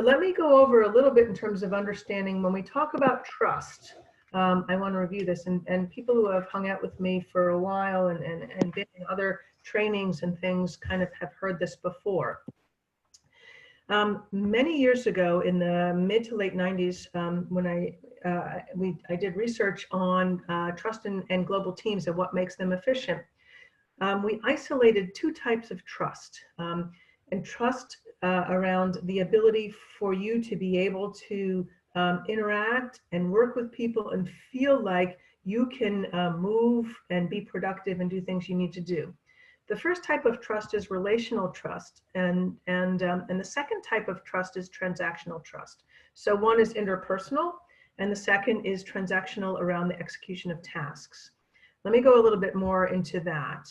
Let me go over a little bit in terms of understanding when we talk about trust. I want to review this, and people who have hung out with me for a while and been in other trainings and things kind of have heard this before. Many years ago, in the mid to late 90s, when I did research on trust and global teams and what makes them efficient, we isolated two types of trust. And trust around the ability for you to be able to interact and work with people and feel like you can move and be productive and do things you need to do. The first type of trust is relational trust, and the second type of trust is transactional trust. So one is interpersonal, and the second is transactional around the execution of tasks. Let me go a little bit more into that.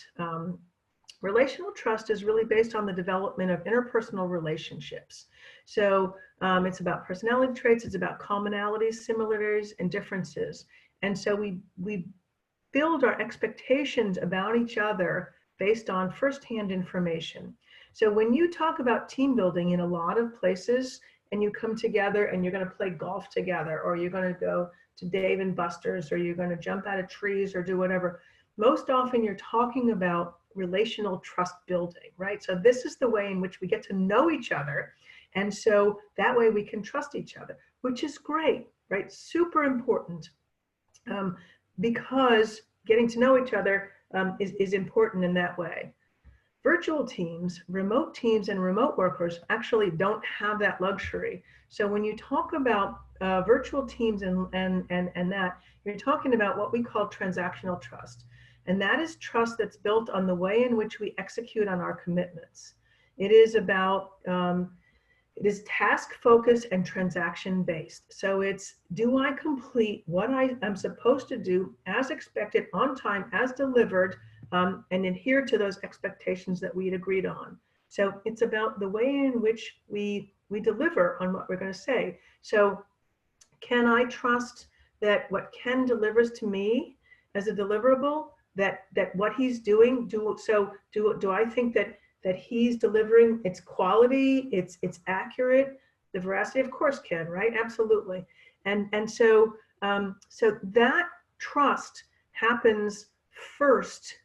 Relational trust is really based on the development of interpersonal relationships. So it's about personality traits, it's about commonalities, similarities, and differences. And so we build our expectations about each other based on firsthand information. So when you talk about team building in a lot of places, and you come together and you're going to play golf together, or you're going to go to Dave and Buster's, or you're going to jump out of trees or do whatever, most often you're talking about relational trust building, right? So this is the way in which we get to know each other. And so that way we can trust each other, which is great, right? Super important, because getting to know each other is important in that way. Virtual teams, and remote workers actually don't have that luxury. So when you talk about virtual teams and that, you're talking about what we call transactional trust. And that is trust that's built on the way in which we execute on our commitments. It is about, it is task focused and transaction based. So it's, do I complete what I am supposed to do as expected, on time, as delivered, and adhere to those expectations that we had agreed on. So it's about the way in which we deliver on what we're going to say. So can I trust that what Ken delivers to me as a deliverable, that what he's doing, do I think that he's delivering its quality, it's accurate, the veracity? Of course, Ken, right? Absolutely. And so that trust happens first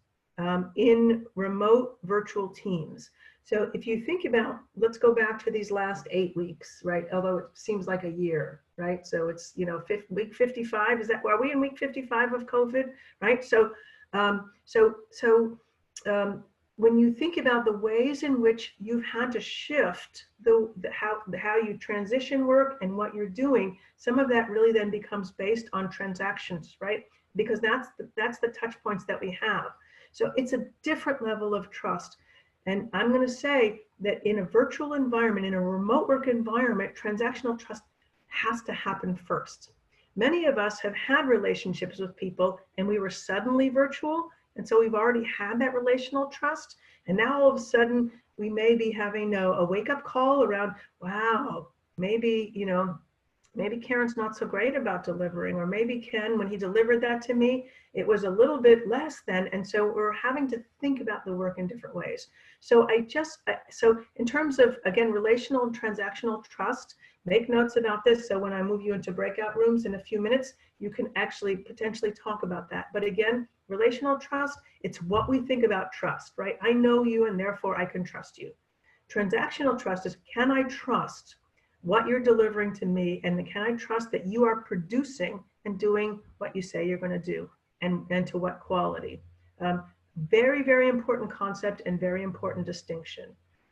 in remote virtual teams. So if you think about, let's go back to these last 8 weeks, right? Although it seems like a year, right? So it's, week 55, are we in week 55 of COVID, right? So when you think about the ways in which you've had to shift how you transition work and what you're doing, some of that really then becomes based on transactions, right? Because that's the touch points that we have. So it's a different level of trust. And I'm going to say that in a virtual environment, in a remote work environment, transactional trust has to happen first. Many of us have had relationships with people and we were suddenly virtual. And so we've already had that relational trust. And now all of a sudden we may be having a wake-up call around, wow, maybe Karen's not so great about delivering, or maybe Ken, when he delivered that to me, it was a little bit less than, and so we're having to think about the work in different ways. So so in terms of, again, relational and transactional trust, make notes about this. So when I move you into breakout rooms in a few minutes, you can actually potentially talk about that. But again, relational trust, it's what we think about trust, right? I know you and therefore I can trust you. Transactional trust is, can I trust what you're delivering to me, and can I trust that you are producing and doing what you say you're going to do, and to what quality? Very, very important concept and very important distinction.